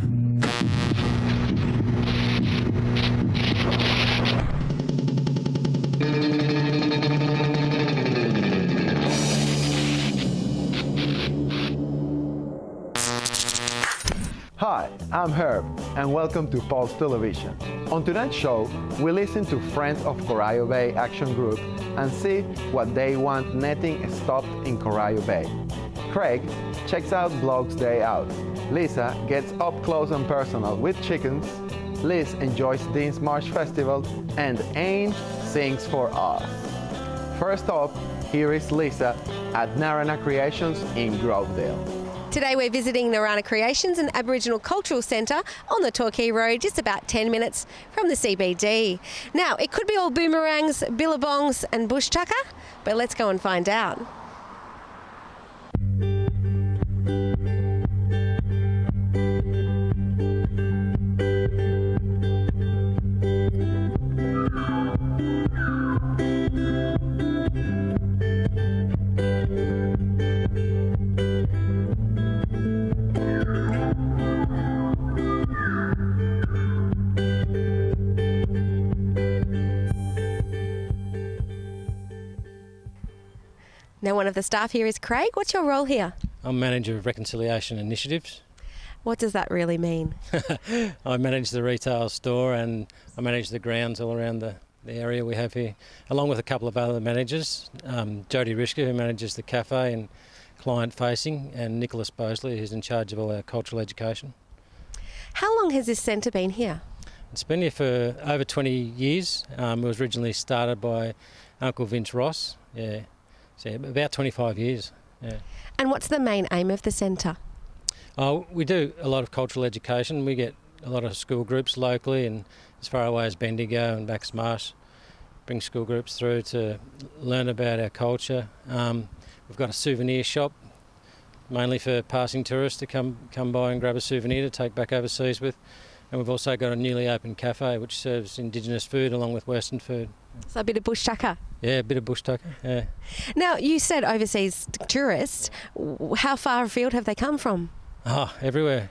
Hi, I'm Herb, and welcome to Pulse Television. On tonight's show, we listen to Friends of Corio Bay Action Group and see what they want netting stopped in Corio Bay. Craig checks out Blog's Day Out. Lisa gets up close and personal with chickens. Liz enjoys Dean's March Festival, and Ain sings for us. First up, here is Lisa at Narana Creations in Grovedale. Today we're visiting Narana Creations, an Aboriginal Cultural Centre on the Torquay Road, just about 10 minutes from the CBD. Now, it could be all boomerangs, billabongs and bush tucker, but let's go and find out. Now, one of the staff here is Craig. What's your role here? I'm Manager of Reconciliation Initiatives. What does that really mean? I manage the retail store and I manage the grounds all around the area we have here, along with a couple of other managers, Jodie Rishka, who manages the cafe and client facing, and Nicholas Bosley, who's in charge of all our cultural education. How long has this centre been here? It's been here for over 20 years. It was originally started by Uncle Vince Ross. Yeah. So about 25 years. Yeah. And what's the main aim of the centre? We do a lot of cultural education. We get a lot of school groups locally and as far away as Bendigo and Bacchus Marsh. Bring school groups through to learn about our culture. We've got a souvenir shop, mainly for passing tourists to come by and grab a souvenir to take back overseas with. And we've also got a newly opened cafe which serves Indigenous food along with Western food. So a bit of bush tucker? Yeah, a bit of bush tucker, yeah. Now, you said overseas tourists. How far afield have they come from? Oh, everywhere.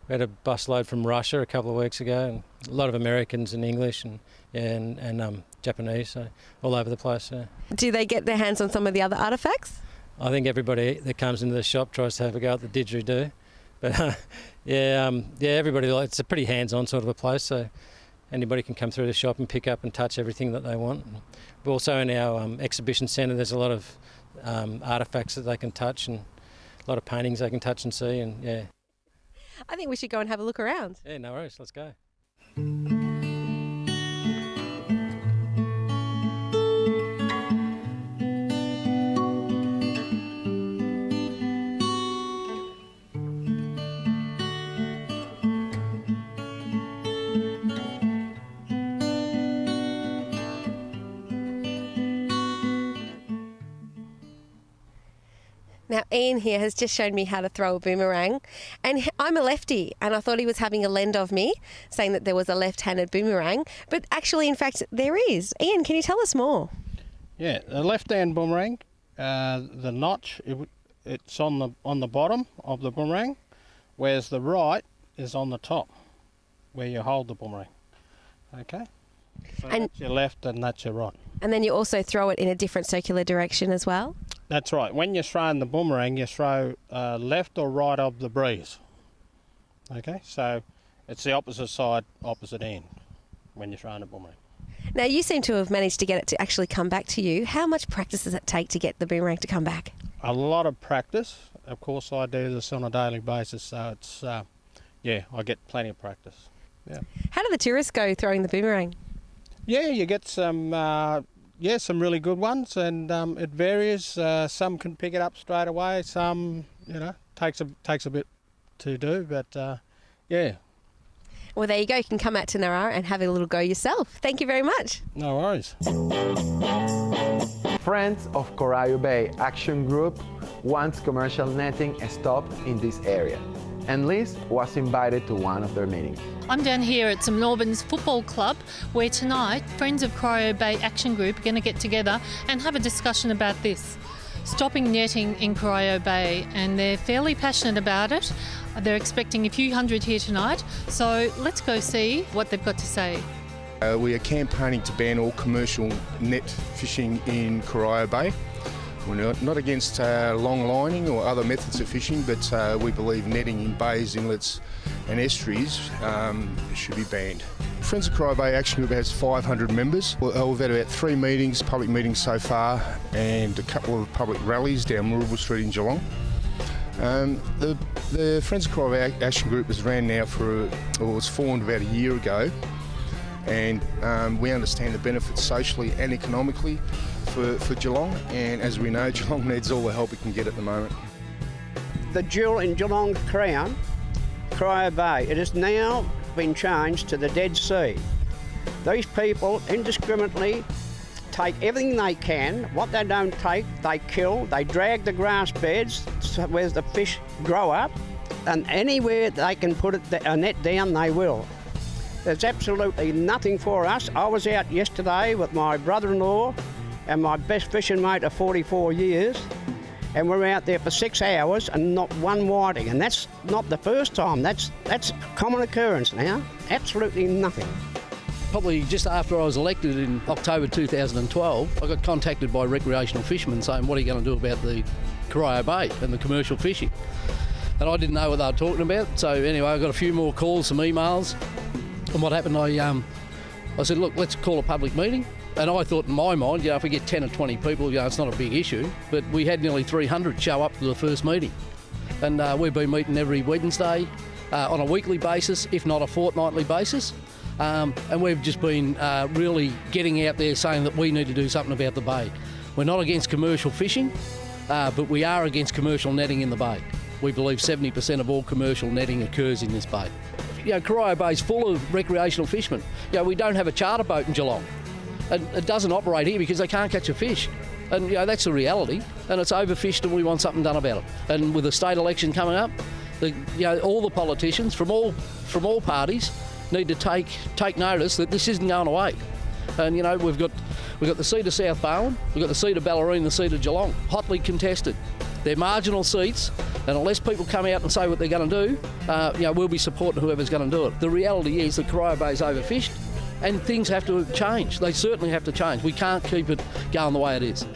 We had a bus load from Russia a couple of weeks ago, and a lot of Americans and English and Japanese, so all over the place. Yeah. Do they get their hands on some of the other artefacts? I think everybody that comes into the shop tries to have a go at the didgeridoo. But everybody, it's a pretty hands-on sort of a place, so anybody can come through the shop and pick up and touch everything that they want. But also in our exhibition centre, there's a lot of artefacts that they can touch and a lot of paintings they can touch and see. And yeah, I think we should go and have a look around. Yeah, no worries, let's go. Now, Ian here has just shown me how to throw a boomerang, and I'm a lefty, and I thought he was having a lend of me, saying that there was a left-handed boomerang, but actually, in fact, there is. Ian, can you tell us more? Yeah, the left-hand boomerang, the notch, it's on the bottom of the boomerang, whereas the right is on the top, where you hold the boomerang. Okay? So and that's your left and that's your right. And then you also throw it in a different circular direction as well? That's right. When you're throwing the boomerang, you throw left or right of the breeze. Okay, so it's the opposite side, opposite end when you're throwing a boomerang. Now, you seem to have managed to get it to actually come back to you. How much practice does it take to get the boomerang to come back? A lot of practice. Of course, I do this on a daily basis, so it's, I get plenty of practice. Yeah. How do the tourists go throwing the boomerang? Yeah, you get some really good ones, and it varies. Some can pick it up straight away. Some, takes a bit to do, but yeah. Well, there you go. You can come out to Narara and have a little go yourself. Thank you very much. No worries. Friends of Corio Bay Action Group wants commercial netting stopped in this area, and Liz was invited to one of their meetings. I'm down here at St Albans Football Club, where tonight Friends of Corio Bay Action Group are going to get together and have a discussion about this. stopping netting in Corio Bay, and they're fairly passionate about it. They're expecting a few hundred here tonight, so let's go see what they've got to say. We are campaigning to ban all commercial net fishing in Corio Bay. We're not against long lining or other methods of fishing, but we believe netting in bays, inlets and estuaries should be banned. Friends of Corio Bay Action Group has 500 members. We've had about 3 meetings, public meetings so far, and a couple of public rallies down Moorabool Street in Geelong. The Friends of Corio Bay Action Group was was formed about a year ago, and we understand the benefits socially and economically for Geelong, and as we know, Geelong needs all the help it can get at the moment. The jewel in Geelong's crown, Corio Bay, it has now been changed to the Dead Sea. These people indiscriminately take everything they can. What they don't take, they kill. They drag the grass beds where the fish grow up, and anywhere they can put a net down, they will. There's absolutely nothing for us. I was out yesterday with my brother-in-law and my best fishing mate of 44 years, and we're out there for 6 hours and not one whiting, and that's not the first time. That's a common occurrence now. Absolutely nothing. Probably just after I was elected in October 2012, I got contacted by recreational fishermen saying, what are you going to do about the Corio Bay and the commercial fishing? And I didn't know what they were talking about, so anyway, I got a few more calls, some emails, and what happened, I said, look, let's call a public meeting. And I thought in my mind, if we get 10 or 20 people, it's not a big issue. But we had nearly 300 show up to the first meeting. And we've been meeting every Wednesday on a weekly basis, if not a fortnightly basis. And we've just been really getting out there saying that we need to do something about the bay. We're not against commercial fishing, but we are against commercial netting in the bay. We believe 70% of all commercial netting occurs in this bay. Corio Bay is full of recreational fishermen. We don't have a charter boat in Geelong. And it doesn't operate here because they can't catch a fish. And that's the reality. And it's overfished, and we want something done about it. And with the state election coming up, all the politicians from all parties need to take notice that this isn't going away. And we've got the seat of South Barwon, we've got the seat of Ballarat, the seat of Geelong, hotly contested. They're marginal seats, and unless people come out and say what they're going to do, we'll be supporting whoever's going to do it. The reality is that Corio Bay is overfished, and things have to change. They certainly have to change. We can't keep it going the way it is.